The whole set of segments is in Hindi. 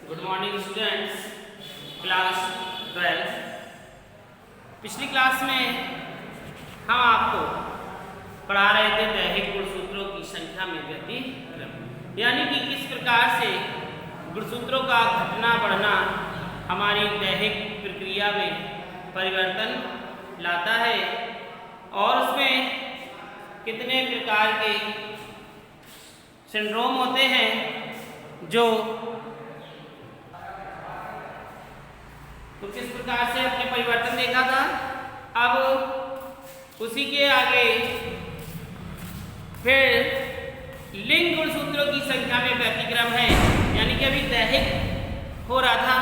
Good morning students, class 12। पिछली क्लास में हम आपको पढ़ा रहे थे दैहिक गुणसूत्रों की संख्या में व्यतिक्रम, यानी कि किस प्रकार से गुणसूत्रों का घटना बढ़ना हमारी दैहिक प्रक्रिया में परिवर्तन लाता है और उसमें कितने प्रकार के सिंड्रोम होते हैं जो तो किस प्रकार से अपने परिवर्तन देखा था। अब उसी के आगे फिर लिंग गुणसूत्रों की संख्या में व्यतिक्रम है, यानी कि अभी दैहिक हो रहा था,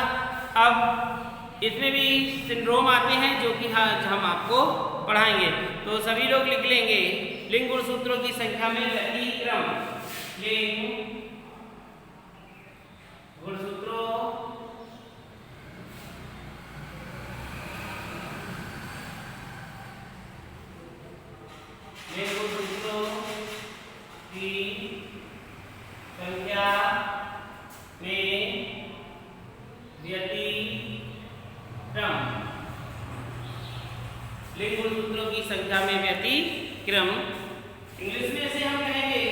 अब इसमें भी सिंड्रोम आते हैं जो कि हम आपको पढ़ाएंगे। तो सभी लोग लिख लेंगे लिंग गुणसूत्रों की संख्या में व्यतिक्रम। लिंग गुणसूत्रों की संख्या में व्यतिक्रम। लिंग गुणसूत्रों की संख्या में व्यतिक्रम इंग्लिश में से हम कहेंगे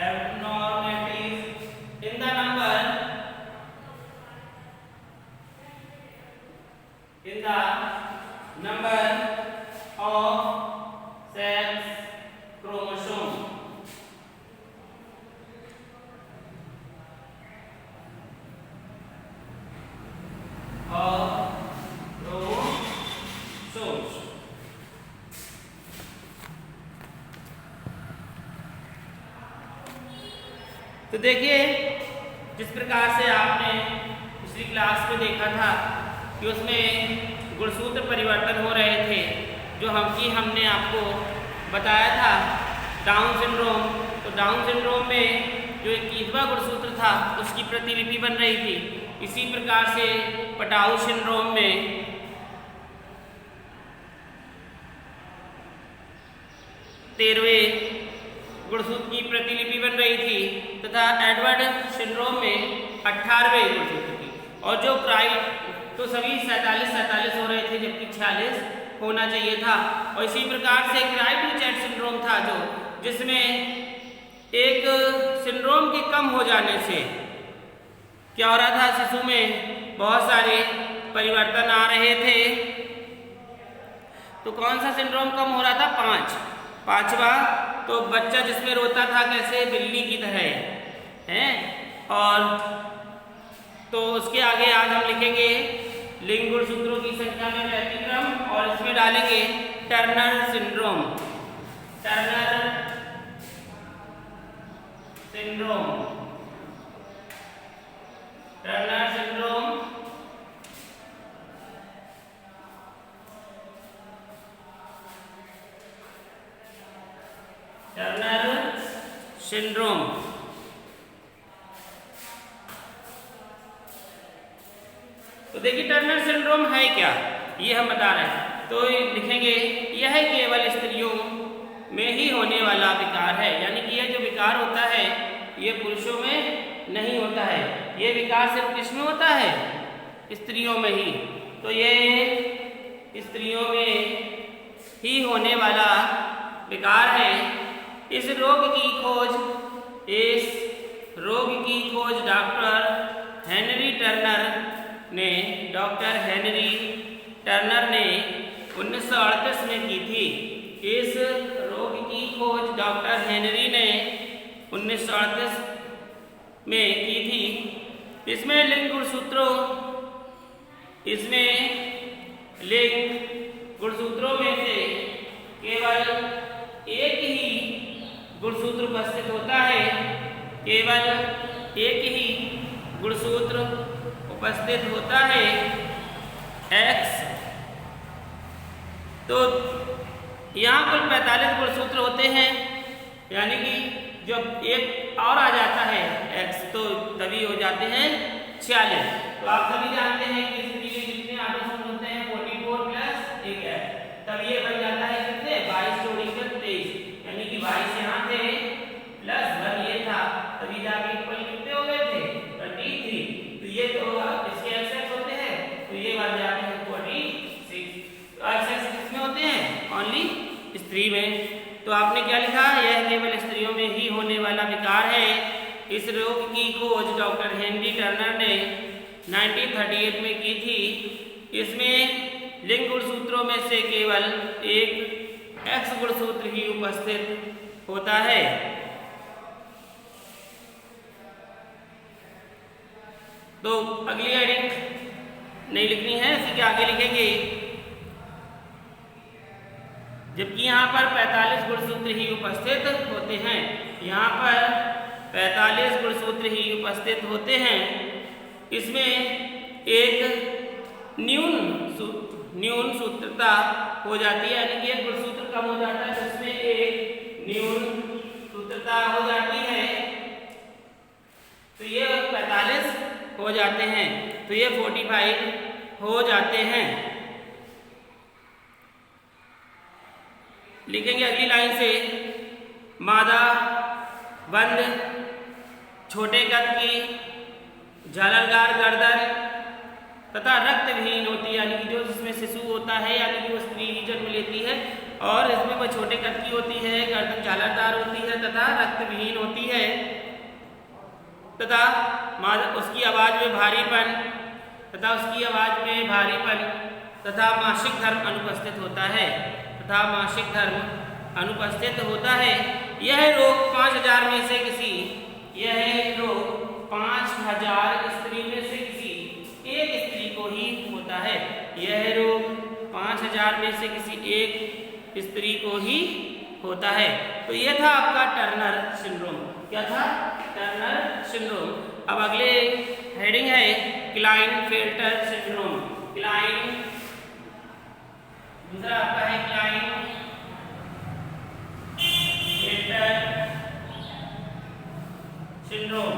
abnormalities in the number of sex chromosome। तो देखिए, जिस प्रकार से आपने पिछली क्लास में देखा था कि उसमें गुणसूत्र परिवर्तन हो रहे थे, जो हमने आपको बताया था डाउन सिंड्रोम। तो डाउन सिंड्रोम में जो 21वां गुणसूत्र था उसकी प्रतिलिपि बन रही थी। इसी प्रकार से पटाऊ सिंड्रोम में तेरहवें गुणसूत्र की प्रतिलिपि बन रही थी तथा एडवर्ड सिंड्रोम में 18वें गुणसूत्र की। और जो तो सभी 47 हो रहे थे, जबकि 46 होना चाहिए था। और इसी प्रकार से क्राइब-रीचैट सिंड्रोम था जिसमें एक सिंड्रोम के कम हो जाने से क्या हो रहा था, शिशु में बहुत सारे परिवर्तन आ रहे थे। तो कौन सा सिंड्रोम कम हो रहा था? पांचवा तो बच्चा जिसमें रोता था कैसे, बिल्ली की तरह है। और तो उसके आगे आज हम लिखेंगे लिंग गुणसूत्रों की संख्या में व्यतिक्रम और इसमें डालेंगे टर्नर सिंड्रोम। Turner syndrome. तो देखिए, टर्नर सिंड्रोम है क्या, ये हम बता रहे हैं। तो लिखेंगे यह केवल स्त्रियों में ही होने वाला विकार है, यानी कि यह जो विकार होता है ये पुरुषों में नहीं होता है। ये विकार सिर्फ किसमें होता है? स्त्रियों में ही। तो ये स्त्रियों में ही होने वाला विकार है। इस रोग की खोज डॉक्टर हेनरी टर्नर ने 1938 में की थी। इस रोग की खोज डॉक्टर हेनरी ने 1938 में की थी। इसमें लिंग गुणसूत्रों में से केवल एक ही गुणसूत्र उपस्थित होता है। केवल एक ही गुणसूत्र उपस्थित होता है, X। तो यहाँ कुल 45 गुणसूत्र होते हैं, यानी कि जब एक और आ जाता है X तो तभी हो जाते हैं 46। तो आप सभी जानते हैं कि इसके लिए कितने ऑटोसोम्स होते हैं? 44 प्लस एक है, तब ये है 46। सेक्स किसमें होते हैं? ओनली स्त्री में। तो आपने क्या लिखा? यह केवल स्त्रियों में ही होने वाला विकार है। इस रोग की खोज डॉक्टर हेनरी टर्नर ने 1938 में की थी। इसमें लिंग गुणसूत्रों में से केवल एक एक्स गुणसूत्र ही उपस्थित होता है। तो अगली हेडिंग नहीं लिखनी है, इसी के आगे लिखेंगे। जबकि यहाँ पर 45 गुणसूत्र ही उपस्थित होते हैं। यहाँ पर 45 गुणसूत्र ही उपस्थित होते हैं। इसमें एक न्यून सूत्रता हो जाती है, यानी कि एक गुणसूत्र कम हो जाता है, जिसमें एक न्यून सूत्रता हो जाती है। तो ये 45 हो जाते हैं, तो ये 45 हो जाते हैं। लिखेंगे अगली लाइन से, मादा बंद छोटे कद की झालरदार गर्दन तथा रक्तविहीन होती है, यानी कि जो जिसमें शिशु होता है, यानी कि वो स्त्री ही जन्म लेती है और इसमें वह छोटे कद की होती है, गर्दन झालरदार होती है तथा रक्तविहीन होती है तथा उसकी आवाज में भारीपन तथा मासिक धर्म अनुपस्थित होता है। यह रोग 5000 में से किसी स्त्री में से किसी एक स्त्री को ही होता है। यह रोग 5000 में से किसी एक स्त्री को ही होता है। तो यह था आपका टर्नर सिंड्रोम। क्या था? Turner syndrome. अब अगले हेडिंग है क्लाइनफेल्टर सिंड्रोम। दूसरा आपका है क्लाइनफेल्टर सिंड्रोम।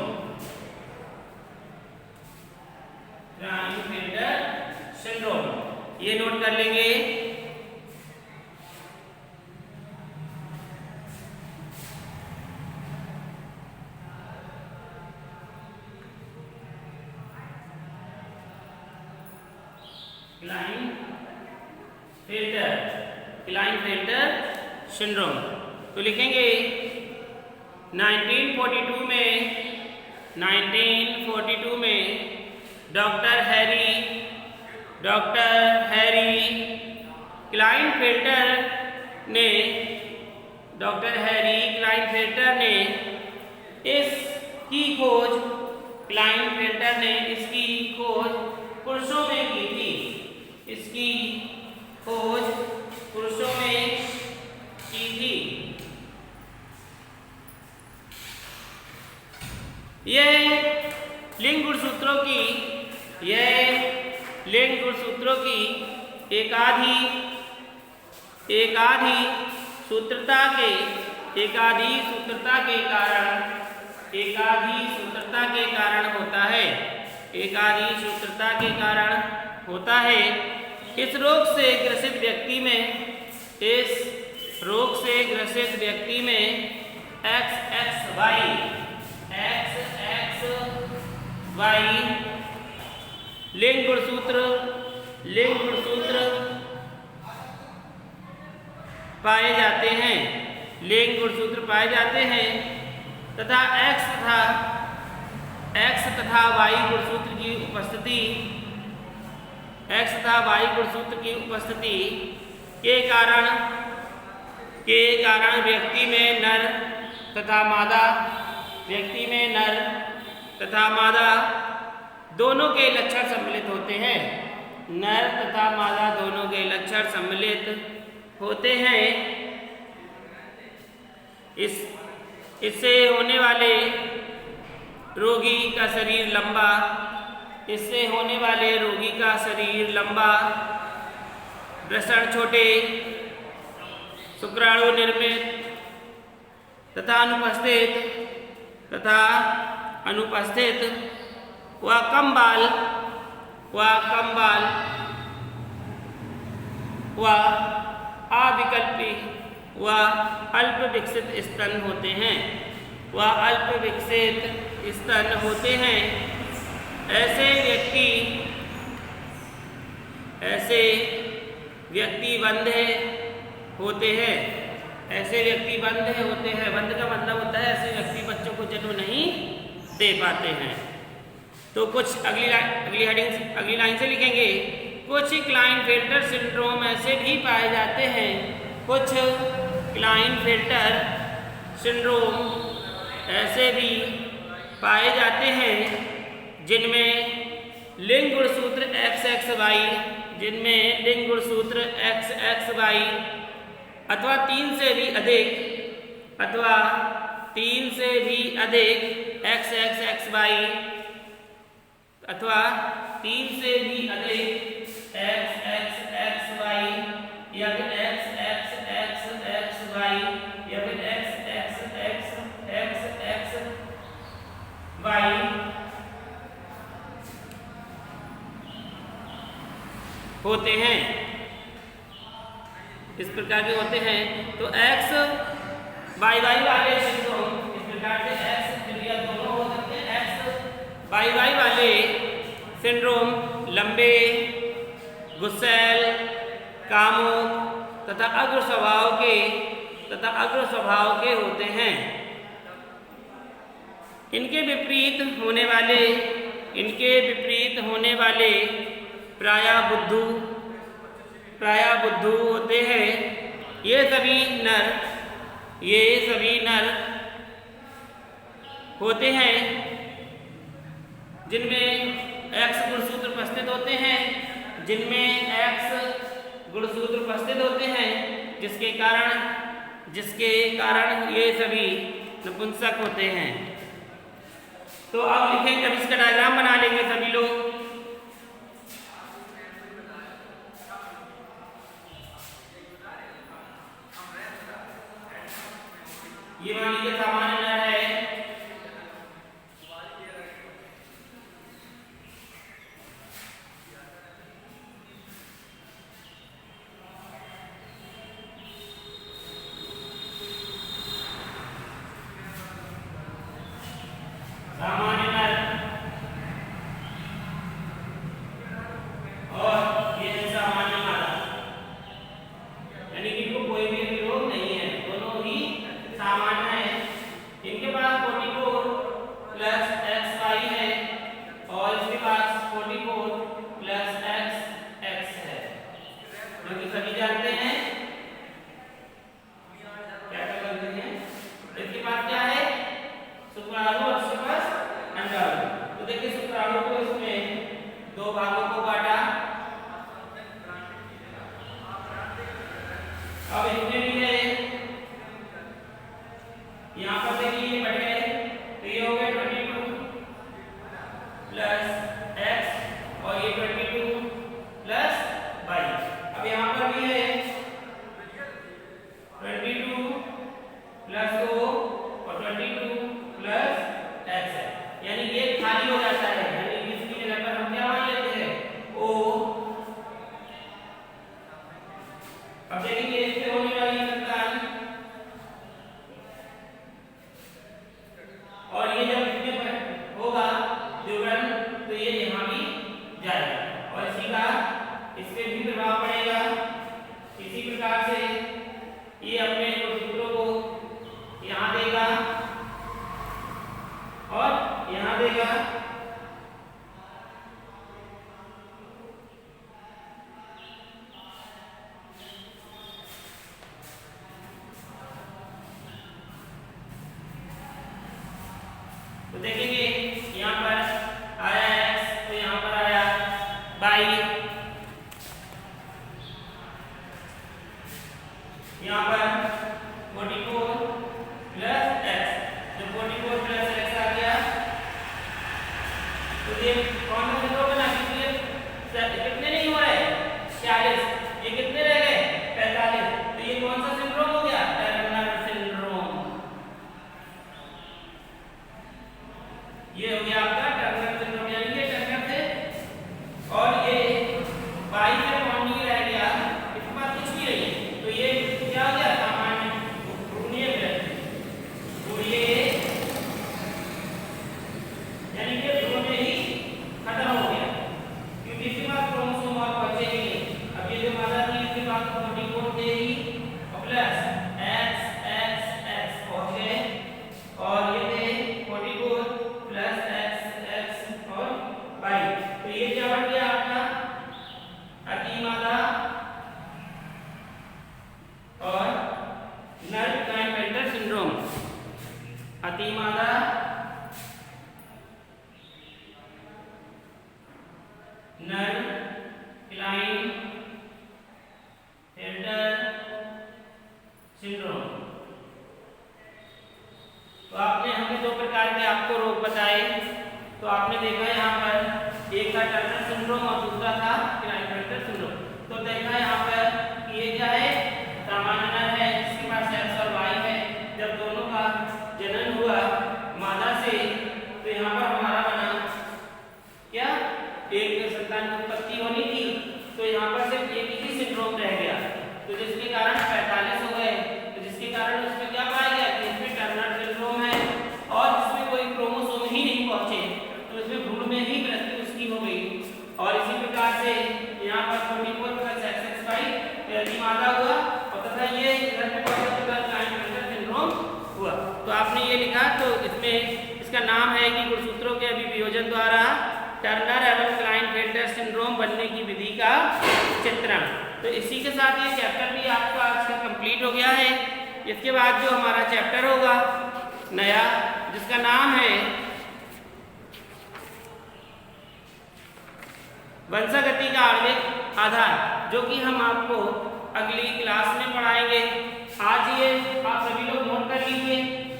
ये नोट कर लेंगे। Klinefelter syndrome. तो लिखेंगे 1942 में डॉक्टर हैरी क्लाइनफेल्टर ने इसकी खोज पुरुषों में की थी। यह लिंग गुणसूत्रों की एकाधी सूत्रता के कारण होता है। इस रोग से ग्रसित व्यक्ति में XXY लिंग गुणसूत्र पाए जाते हैं तथा X तथा Y गुणसूत्र की उपस्थिति के कारण व्यक्ति में नर तथा मादा दोनों के लक्षण सम्मिलित होते हैं। इससे होने वाले रोगी का शरीर लंबा, वृषण छोटे, शुक्राणु निर्मित तथा अनुपस्थित व कम बाल व अविकल्पी व अल्प विकसित स्तन होते हैं। ऐसे व्यक्ति बंधे होते हैं। ऐसे व्यक्ति बंधे होते हैं। बंध का मतलब होता है ऐसे व्यक्ति बच्चों को जन्म नहीं दे पाते हैं। तो कुछ अगली लाइन से लिखेंगे, कुछ क्लाइनफेल्टर सिंड्रोम ऐसे भी पाए जाते हैं। कुछ क्लाइनफेल्टर सिंड्रोम ऐसे भी पाए जाते हैं जिनमें लिंग गुणसूत्र XXY, जिनमें लिंग गुणसूत्र XXY अथवा 3 से भी अधिक XXXY अथवा 3 से भी अधिक XXXY या फिर XXXXY या फिर XXXXY होते हैं। इस प्रकार के होते हैं। तो XYY वाले सिंड्रोम इस प्रकार से X दोनों हो सकते हैं। XYY वाले सिंड्रोम लंबे, गुस्सैल, कामुक तथा अग्र स्वभाव के होते हैं। इनके विपरीत होने वाले प्रायः बुद्धू होते हैं। ये सभी नर होते हैं जिनमें X गुणसूत्र उपस्थित होते हैं, जिसके कारण ये सभी नपुंसक होते हैं। तो अब लिखेंगे, अब इसका डायग्राम बना लेंगे सभी लोग। ये मान लीजिए सामान्य नर है। सामान्य नर और ये है सामान्य मादा, यानी कि इनको कोई भी विरोध नहीं है, दोनों ही सामान्य है। इनके पास 44 प्लस XY है और इसके पास 44 प्लस XX है, जो कि सभी जानते हैं क्या करते हैं। इसके पास क्या है, शुक्राणु और इसके पास अंडाणु। तो देखिए शुक्राणु को इसमें 2 भागों को बांटा। अब इसमें भी है, यहाँ पर देखिए ये बढ़ गए, तो ये हो गए 22 प्लस X और ये 22 प्लस Y। अब यहाँ पर भी है 22 प्लस 2 और 22 प्लस X है, यानी ये खाली हो जाता है, यानी इसकी जगह पर हम क्या मान लेते हैं O। अब देखेंगे इससे होने वाली संतान, और ये जब इसमें होगा जुड़न तो ये यहाँ भी जाएगा और इसी का इस पे भी प्रभाव पड़ेगा। इसी प्रकार से ये अपने गुणसूत्रों को यहाँ देगा और यहाँ देगा। तो देखेंगे यहाँ पर आया X, तो यहाँ पर आया Y, यहाँ पर 44 प्लस X, जब 44 प्लस X आ गया तो ये कौन सा सिंड्रोम बना, कितने नहीं हो रहे 46, ये कितने रह गए 45, तो ये कौन सा सिंड्रोम हो गया, टर्नर सिंड्रोम। ये हो गया आपका टर्नर सिंड्रोम, यानी ये टर्नर थे और ये Y से बॉन्ड नहीं रह गया, इसके बाद कुछ भी नहीं है, तो ये क्या हो गया था टर्नर सिंड्रोम और दूसरा था क्लाइनफेल्टर सिंड्रोम। तो देखा यहाँ पर कि ये क्या है, सामान्य नर है जिसके पास एक्स और वाई है। जब दोनों का जनन हुआ मादा से, तो यहाँ पर हमारा बना क्या, एक संतान की उत्पत्ति होनी थी, तो यहाँ पर सिर्फ एक ही सिंड्रोम रह गया, तो जिसके कारण 45 हो गए। तो जिसके कारण उसमें क्या पाया गया कि इसमें टर्नर सिंड्रोम है और जिसमें कोई क्रोमोसोम ही नहीं पहुंचे, तो इसमें भ्रूण में ही मृत्यु उसकी हो गई। और इसी प्रकार से यहाँ पर 24 + XXY यदि मादा हुआ और तथा ये इधर पे क्लाइनफेल्टर सिंड्रोम हुआ। तो आपने ये लिखा, तो इसमें इसका नाम है कि गुणसूत्रों के अभिवियोजन द्वारा टर्नर एवं क्लाइनफेल्टर सिंड्रोम बनने की विधि का चित्रण। तो इसी के साथ ये चैप्टर भी आपका आज का कंप्लीट हो गया है। इसके बाद जो हमारा चैप्टर होगा नया, जिसका नाम है वंशागति का आणविक आधार, जो कि हम आपको अगली क्लास में पढ़ाएंगे। आज ये आप सभी लोग नोट कर लीजिए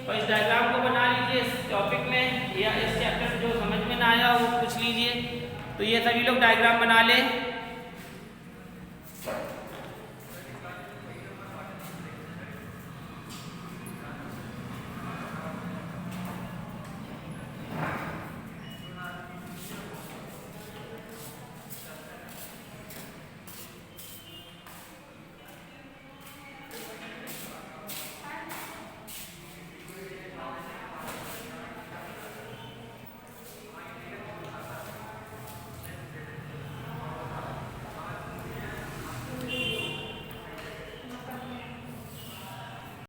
और इस डायग्राम को बना लीजिए इस टॉपिक में, या इस चैप्टर जो समझ में ना आया वो पूछ लीजिए। तो ये सभी लोग डायग्राम बना लें।